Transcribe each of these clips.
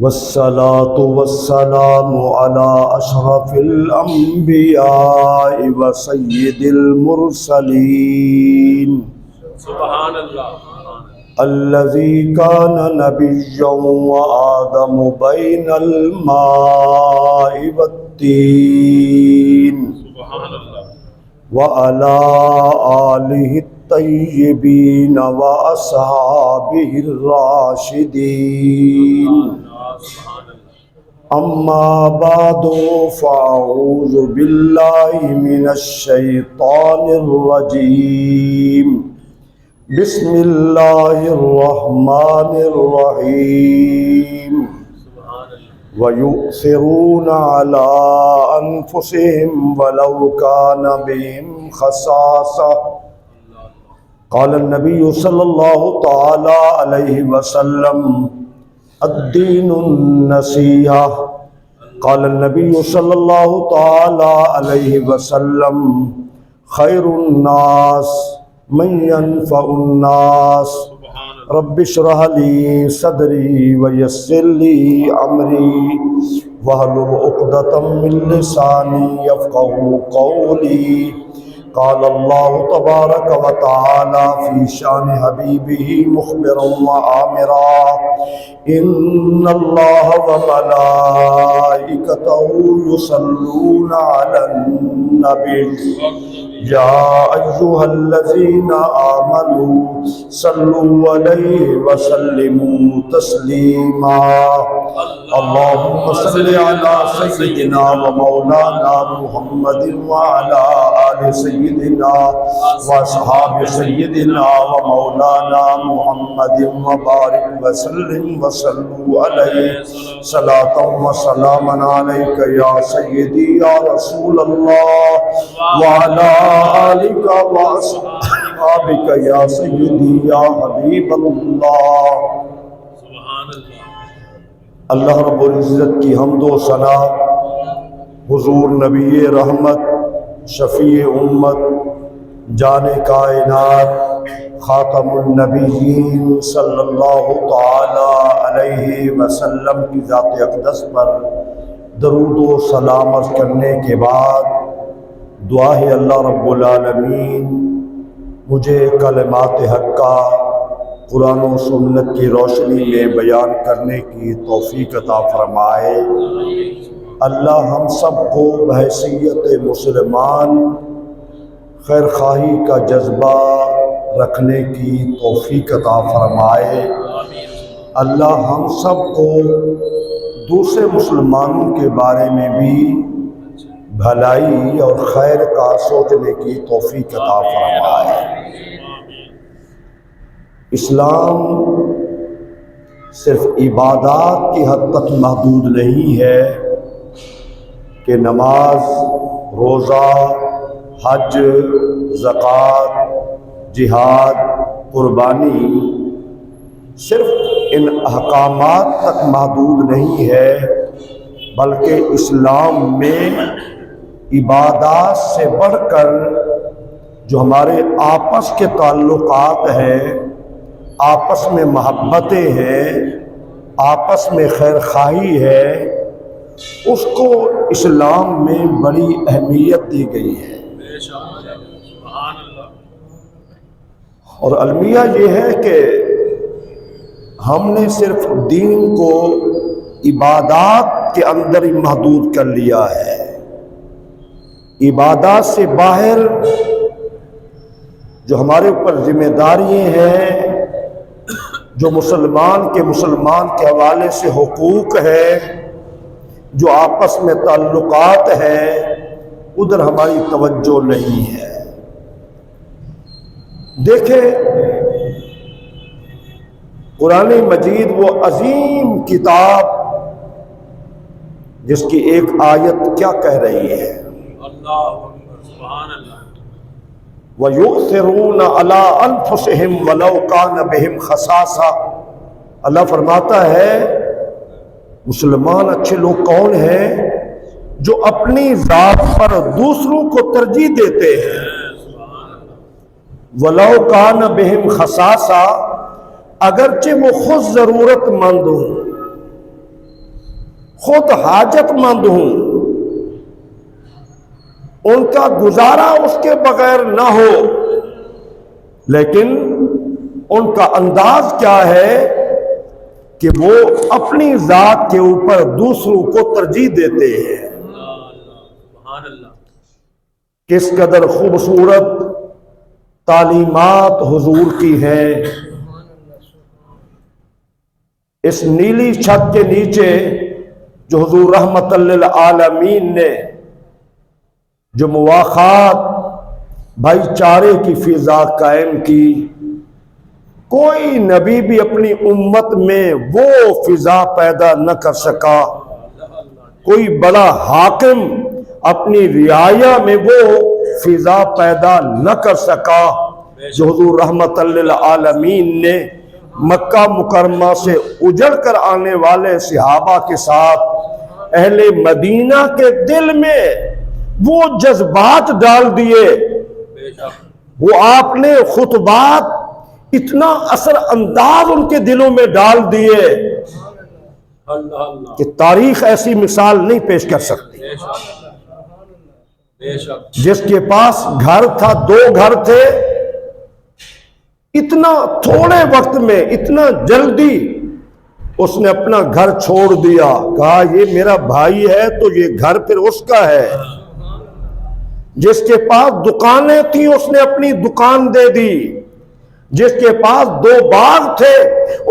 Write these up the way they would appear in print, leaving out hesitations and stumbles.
والصلاة والسلام على أشرف الأنبياء وسيد المرسلين سبحان اللہ. الذي كان نبيا وآدم بين الماء والطين سبحان اللہ. وعلى آله الطيبين وأصحابه الراشدين. سبحان اللہ. أما بعد فأعوذ بالله من الشيطان الرجيم. بسم الله الرحمن الرحيم. ويؤثرون على أنفسهم ولو كان بهم خصاصة. قال النبي صلى الله تعالى عليه وسلم الدين النصيحة. قال النبي صلى الله تعالى عليه وسلم خير الناس من ينفع الناس. رب اشرح لي صدري ويسر لي امري واحلل عقدة من لساني يفقهوا قولي. قال الله تبارك وتعالى في شان حبيبه مخبرا وآمرا إن الله وملائكته يصلون على النبي يا أيها الذين آمنوا صلوا عليه وسلموا تسليما. اللهم صل على سيدنا ومولانا محمد وعلى آل سيدنا وأصحاب سيدنا ومولانا محمد وبارك وسلم وصلوا عليه صلاة وسلاما عليك يا سيدي يا رسول الله وعلى آلك وأصحابك يا سيدي يا حبيب الله. اللہ رب العزت کی حمد و ثنا حضور نبی رحمت شفیع امت جان کائنات خاتم النبیین صلی اللہ تعالی علیہ وسلم کی ذات اقدس پر درود و سلام عرض کرنے کے بعد دعا ہے اللہ رب العالمین مجھے کلمات حق کا قرآن و سنت کی روشنی میں بیان کرنے کی توفیق عطا فرمائے. اللہ ہم سب کو بحیثیت مسلمان خیر خواہی کا جذبہ رکھنے کی توفیق عطا فرمائے. اللہ ہم سب کو دوسرے مسلمانوں کے بارے میں بھی بھلائی اور خیر کا سوچنے کی توفیق عطا فرمائے. اسلام صرف عبادات کی حد تک محدود نہیں ہے کہ نماز، روزہ، حج، زکوٰۃ، جہاد، قربانی صرف ان احکامات تک محدود نہیں ہے، بلکہ اسلام میں عبادات سے بڑھ کر جو ہمارے آپس کے تعلقات ہیں، آپس میں محبتیں ہیں، آپس میں خیر خواہی ہے، اس کو اسلام میں بڑی اہمیت دی گئی ہے. اور المیہ یہ ہے کہ ہم نے صرف دین کو عبادات کے اندر ہی محدود کر لیا ہے. عبادات سے باہر جو ہمارے اوپر ذمہ داریاں ہیں، جو مسلمان کے حوالے سے حقوق ہے، جو آپس میں تعلقات ہیں، ادھر ہماری توجہ نہیں ہے. دیکھیں قرآن مجید وہ عظیم کتاب جس کی ایک آیت کیا کہہ رہی ہے؟ وَيُؤْثِرُونَ عَلَىٰ أَنفُسِهِمْ وَلَوْ كَانَ بِهِمْ خَصَاصَةٌ. اللہ فرماتا ہے مسلمان اچھے لوگ کون ہیں؟ جو اپنی ذات پر دوسروں کو ترجیح دیتے ہیں. وَلَوْ كَانَ بِهِمْ خَصَاصَةٌ، اگرچہ وہ خود ضرورت مند ہوں. خود حاجت مند ہوں، ان کا گزارا اس کے بغیر نہ ہو، لیکن ان کا انداز کیا ہے کہ وہ اپنی ذات کے اوپر دوسروں کو ترجیح دیتے ہیں۔ سبحان اللہ۔ کس قدر خوبصورت تعلیمات حضور کی ہیں۔ اس نیلی چھت کے نیچے جو حضور رحمت للعالمین نے جو مواخات بھائی چارے کی فضا قائم کی، کوئی نبی بھی اپنی امت میں وہ فضا پیدا نہ کر سکا، کوئی بڑا حاکم اپنی رعایا میں وہ فضا پیدا نہ کر سکا جو حضور رحمت للعالمین نے مکہ مکرمہ سے اجڑ کر آنے والے صحابہ کے ساتھ اہل مدینہ کے دل میں وہ جذبات ڈال دیے۔ وہ آپ نے خطبات اتنا اثر انداز ان کے دلوں میں ڈال دیے کہ تاریخ ایسی مثال نہیں پیش کر سکتی۔ جس کے پاس گھر تھا، 2 گھر تھے، اتنا تھوڑے وقت میں اتنا جلدی اس نے اپنا گھر چھوڑ دیا، کہا یہ میرا بھائی ہے تو یہ گھر پھر اس کا ہے۔ جس کے پاس دکانیں تھیں اس نے اپنی دکان دے دی، جس کے پاس 2 باغ تھے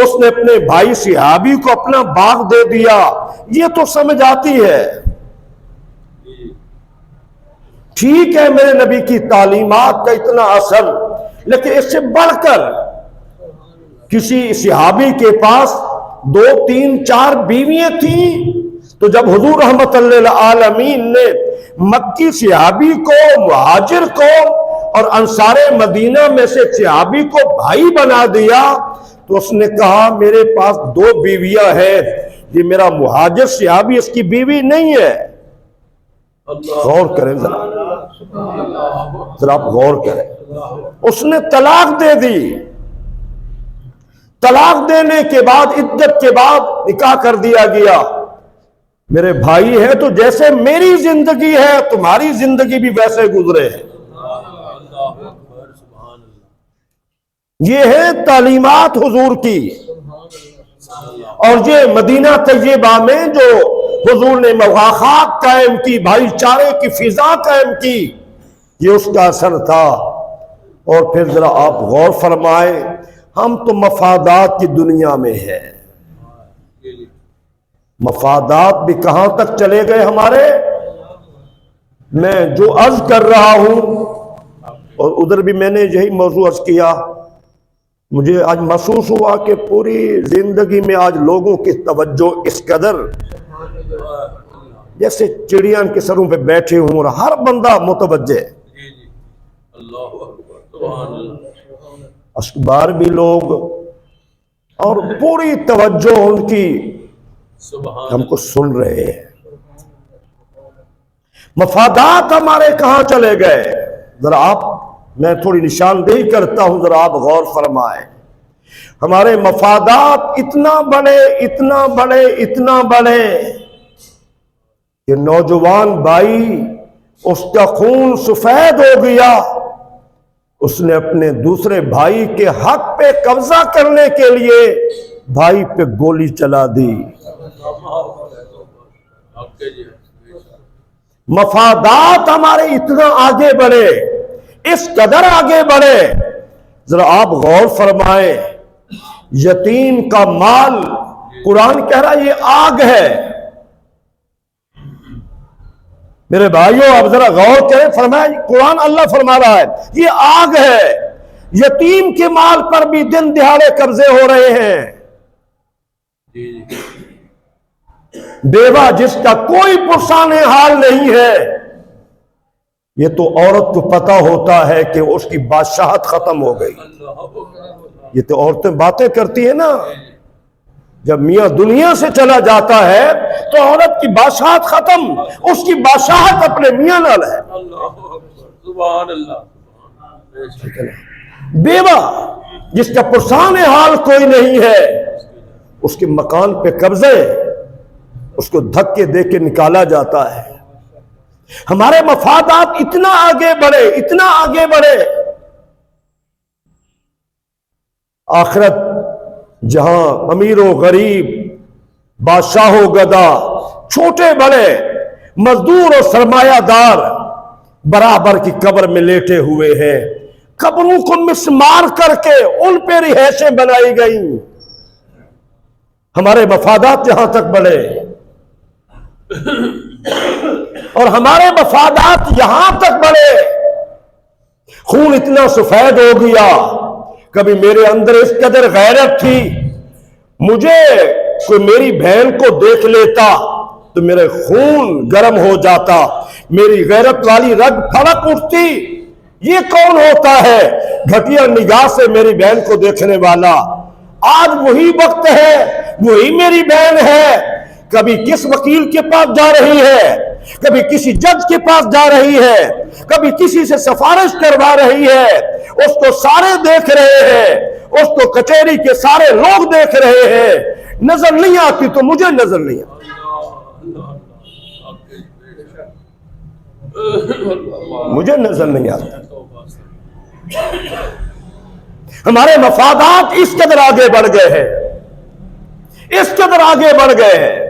اس نے اپنے بھائی صحابی کو اپنا باغ دے دیا۔ یہ تو سمجھ آتی ہے۔ ٹھیک ہے میرے نبی کی تعلیمات کا اتنا اثر، لیکن اس سے بڑھ کر کسی صحابی کے پاس 2 3 4 بیویاں تھیں، تو جب حضور رحمت للعالمین نے مکی صحابی کو، مہاجر کو اور انصار مدینہ میں سے صحابی کو بھائی بنا دیا، تو اس نے کہا میرے پاس 2 بیویاں ہیں، یہ میرا مہاجر صحابی اس کی بیوی نہیں ہے۔ غور کریں ذرا آپ غور کریں۔ اس نے طلاق دے دی، طلاق دینے کے بعد عدت کے بعد نکاح کر دیا گیا۔ میرے بھائی ہے تو جیسے میری زندگی ہے تمہاری زندگی بھی ویسے گزرے۔ یہ ہے تعلیمات حضور کی، اور یہ مدینہ طیبہ میں جو حضور نے مواخات قائم کی، بھائی چارے کی فضا قائم کی، یہ اس کا اثر تھا۔ اور پھر ذرا آپ غور فرمائیں، ہم تو مفادات کی دنیا میں ہیں، مفادات بھی کہاں تک چلے گئے ہمارے۔ میں جو عرض کر رہا ہوں، اور ادھر بھی میں نے یہی موضوع عرض کیا، مجھے آج محسوس ہوا کہ پوری زندگی میں آج لوگوں کی توجہ اس قدر جیسے چڑیاں کے سروں پہ بیٹھے ہوں اور ہر بندہ متوجہ، اشکبار بھی لوگ، اور پوری توجہ ان کی ہم کو سن رہے ہیں۔ مفادات ہمارے کہاں چلے گئے؟ ذرا آپ، میں تھوڑی نشاندہی کرتا ہوں، ذرا آپ غور فرمائیں۔ ہمارے مفادات اتنا بڑے اتنا بڑے اتنا بڑے کہ نوجوان بھائی اس کا خون سفید ہو گیا، اس نے اپنے دوسرے بھائی کے حق پہ قبضہ کرنے کے لیے بھائی پہ گولی چلا دی۔ مفادات ہمارے اتنا آگے بڑھے، اس قدر آگے بڑھے، ذرا آپ غور فرمائیں۔ یتیم کا مال، قرآن کہہ رہا ہے یہ آگ ہے۔ میرے بھائیوں آپ ذرا غور کریں، فرمایا قرآن اللہ فرما رہا ہے یہ آگ ہے۔ یتیم کے مال پر بھی دن دہاڑے قبضے ہو رہے ہیں۔ بیوہ جس کا کوئی پرسان حال نہیں ہے، یہ تو عورت کو پتا ہوتا ہے کہ اس کی بادشاہت ختم ہو گئی۔ یہ تو عورتیں باتیں کرتی ہیں نا، جب میاں دنیا سے چلا جاتا ہے تو عورت کی بادشاہت ختم، اس کی بادشاہت اپنے میاں نال ہے۔ سبحان اللہ۔ بیوہ جس کا پرسان حال کوئی نہیں ہے، اس کے مکان پہ قبضے، اس کو دھکے دے کے نکالا جاتا ہے۔ ہمارے مفادات اتنا آگے بڑھے، اتنا آگے بڑھے، آخرت جہاں امیر و غریب، بادشاہ و گدا، چھوٹے بڑے، مزدور اور سرمایہ دار برابر کی قبر میں لیٹے ہوئے ہیں، قبروں کو مسمار کر کے ان پہ رہائشیں بنائی گئیں۔ ہمارے مفادات جہاں تک بڑھے اور ہمارے مفادات یہاں تک بڑھے، خون اتنا سفید ہو گیا، کبھی میرے اندر اس قدر غیرت تھی، مجھے کوئی میری بہن کو دیکھ لیتا تو میرے خون گرم ہو جاتا، میری غیرت والی رگ پھڑک اٹھتی، یہ کون ہوتا ہے گھٹیا نگاہ سے میری بہن کو دیکھنے والا؟ آج وہی وقت ہے، وہی میری بہن ہے، کبھی کس وکیل کے پاس جا رہی ہے، کبھی کسی جج کے پاس جا رہی ہے، کبھی کسی سے سفارش کروا رہی ہے، اس کو سارے دیکھ رہے ہیں، اس کو کچہری کے سارے لوگ دیکھ رہے ہیں، نظر نہیں آتی تو مجھے نظر نہیں آتی، مجھے نظر نہیں آتی۔ ہمارے مفادات اس قدر آگے بڑھ گئے ہیں، اس قدر آگے بڑھ گئے ہیں۔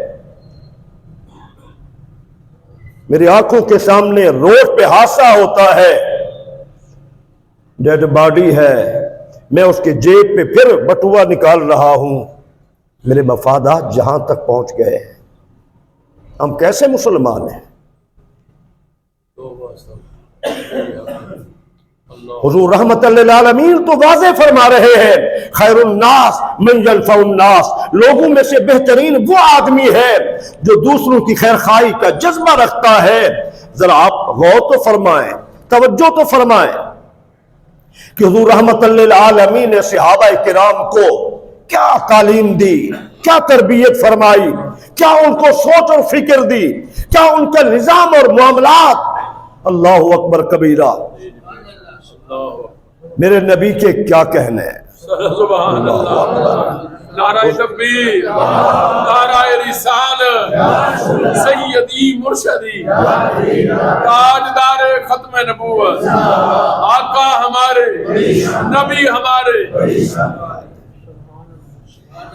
میری آنکھوں کے سامنے روڈ پہ حادثہ ہوتا ہے، ڈیڈ باڈی ہے، میں اس کے جیب پہ پھر بٹوا نکال رہا ہوں، میرے مفادات جہاں تک پہنچ گئے ہیں۔ ہم کیسے مسلمان ہیں؟ حضور رحمت للعالمین تو واضح فرما رہے ہیں، خیر الناس من یلفع الناس، لوگوں میں سے بہترین وہ آدمی ہے جو دوسروں کی خیر خواہی کا جذبہ رکھتا ہے۔ ذرا آپ غور تو فرمائیں، توجہ تو فرمائیں کہ حضور رحمت للعالمین نے صحابہ کرام کو کیا تعلیم دی، کیا تربیت فرمائی، کیا ان کو سوچ اور فکر دی، کیا ان کا نظام اور معاملات۔ اللہ اکبر کبیرہ، میرے نبی کے کیا کہنے ہیں؟ سبحان اللہ، نعرہ تکبیر، نعرہ رسالت، سیدی مرشدی، تاجدار ختم نبوت، آقا ہمارے، نبی ہمارے۔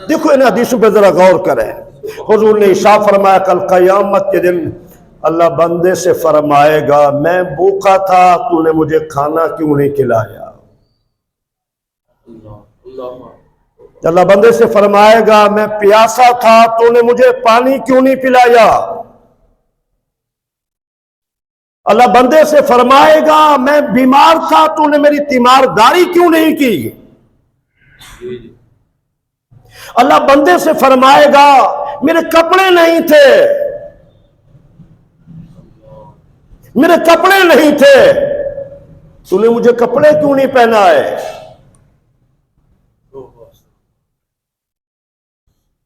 دیکھو ان حدیثوں پہ ذرا غور کریں۔ حضور نے ارشاد فرمایا کل قیامت کے دن اللہ بندے سے فرمائے گا میں بھوکا تھا تو نے مجھے کھانا کیوں نہیں کھلایا؟ اللہ بندے سے فرمائے گا میں پیاسا تھا تو نے مجھے پانی کیوں نہیں پلایا؟ اللہ بندے سے فرمائے گا میں بیمار تھا تو نے میری تیمارداری کیوں نہیں کی؟ اللہ بندے سے فرمائے گا میرے کپڑے نہیں تھے، میرے کپڑے نہیں تھے تو نے مجھے کپڑے کیوں نہیں پہنائے؟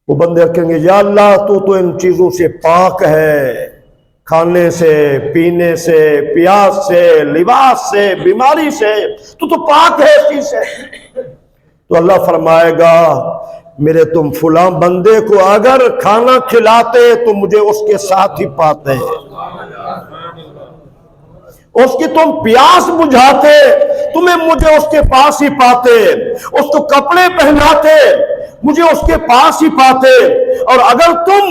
وہ بندے کہیں گے یا اللہ تو ان چیزوں سے پاک ہے، کھانے سے، پینے سے، پیاس سے، لباس سے، بیماری سے، تو پاک ہے اس چیز سے۔ تو اللہ فرمائے گا میرے تم فلاں بندے کو اگر کھانا کھلاتے تو مجھے اس کے ساتھ ہی پاتے، اس کی تم پیاس بجھاتے تمہیں مجھے اس کے پاس ہی پاتے، اس کو کپڑے پہناتے مجھے اس کے پاس ہی پاتے، اور اگر تم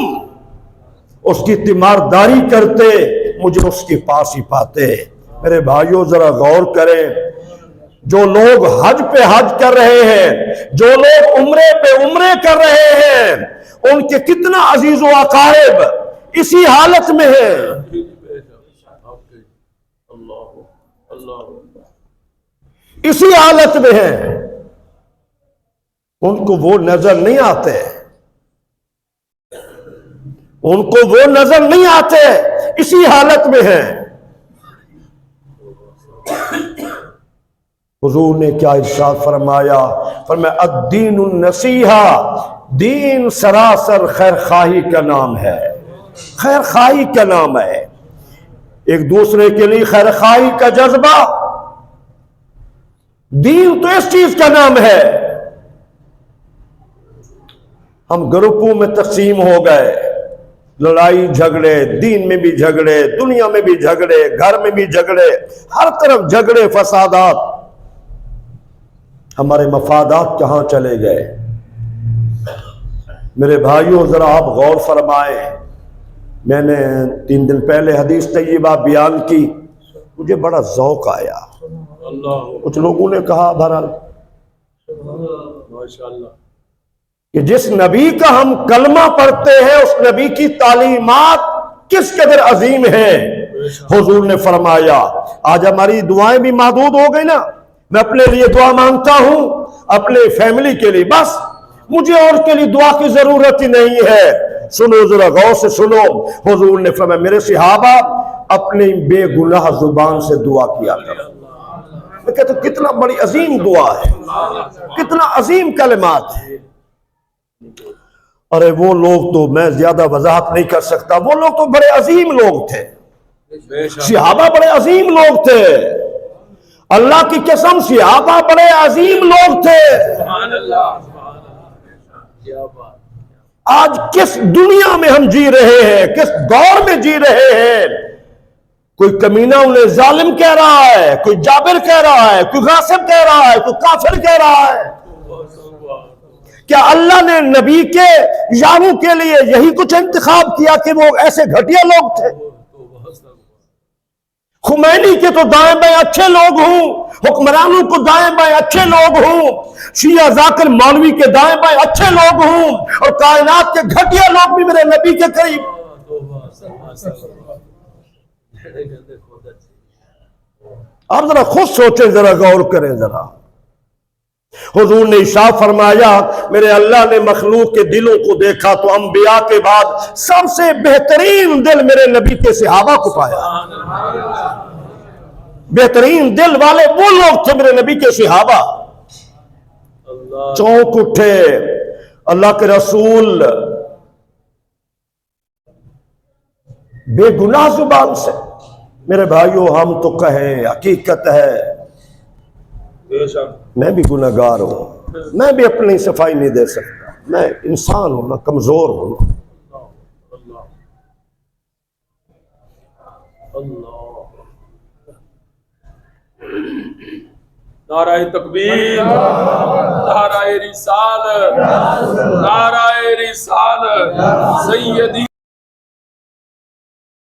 اس کی تیمارداری کرتے مجھے اس کے پاس ہی پاتے۔ میرے بھائیوں ذرا غور کریں، جو لوگ حج پہ حج کر رہے ہیں، جو لوگ عمرے پہ عمرے کر رہے ہیں، ان کے کتنا عزیز و اقارب اسی حالت میں ہیں، اسی حالت میں ہیں، ان کو وہ نظر نہیں آتے، ان کو وہ نظر نہیں آتے، اسی حالت میں ہیں۔ حضور نے کیا ارشاد فرمایا؟ فرمایا الدین النصیحہ، دین سراسر خیر خواہی کا نام ہے، خیر خواہی کا نام ہے، ایک دوسرے کے لیے خیر خواہی کا جذبہ، دین تو اس چیز کا نام ہے۔ ہم گروپوں میں تقسیم ہو گئے، لڑائی جھگڑے، دین میں بھی جھگڑے، دنیا میں بھی جھگڑے، گھر میں بھی جھگڑے، ہر طرف جھگڑے فسادات، ہمارے مفادات کہاں چلے گئے؟ میرے بھائیوں ذرا آپ غور فرمائیں، میں نے 3 دن پہلے حدیث طیبہ بیان کی، مجھے بڑا ذوق آیا۔ کچھ لوگوں نے کہا بہرحال کہ جس نبی کا ہم کلمہ پڑھتے ہیں اس نبی کی تعلیمات کس قدر عظیم ہیں۔ حضور نے فرمایا، آج ہماری دعائیں بھی محدود ہو گئی نا، میں اپنے لیے دعا مانگتا ہوں، اپنے فیملی کے لیے، بس مجھے اور کے لیے دعا کی ضرورت ہی نہیں ہے۔ سنو ذرا غور سے سنو، حضور نے فرمایا میرے صحابہ اپنی بے گناہ زبان سے دعا کیا کرو۔ میں کہتا ہوں کتنا بڑی عظیم دعا ہے، کتنا عظیم کلمات ہے۔ ارے وہ لوگ تو میں زیادہ وضاحت نہیں کر سکتا، وہ لوگ تو بڑے عظیم لوگ تھے، صحابہ بڑے عظیم لوگ تھے، اللہ کی قسم صحابہ بڑے عظیم لوگ تھے۔ آج کس دنیا میں ہم جی رہے ہیں، کس دور میں جی رہے ہیں، کوئی کمینہ انہیں ظالم کہہ رہا ہے، کوئی جابر کہہ رہا ہے، کوئی غاصب کہہ رہا ہے، کوئی کافر کہہ رہا ہے۔ کیا اللہ نے نبی کے یاروں کے لیے یہی کچھ انتخاب کیا کہ وہ ایسے گھٹیا لوگ تھے؟ خمینی کے تو دائیں بائیں اچھے لوگ ہوں، حکمرانوں کو دائیں بائیں اچھے لوگ ہوں، شیعہ ذاکر مولوی کے دائیں بائیں اچھے لوگ ہوں، اور کائنات کے گھٹیا لوگ بھی میرے نبی کے قریب۔ آپ ذرا خود سوچیں، ذرا غور کریں ذرا۔ حضور نے ارشاد فرمایا میرے اللہ نے مخلوق کے دلوں کو دیکھا تو انبیاء کے بعد سب سے بہترین دل میرے نبی کے صحابہ کو پایا۔ بہترین دل والے وہ لوگ تھے میرے نبی کے صحابہ۔ چونک اٹھے اللہ کے رسول بے گناہ زبان سے۔ میرے بھائیوں ہم تو کہیں حقیقت ہے، میں بھی گناہگار ہوں، میں بھی اپنی صفائی نہیں دے سکتا، میں انسان ہوں، میں کمزور ہوں۔ نعرہ تکبیر، نعرہ رسالت، نعرہ رسالت، سیدی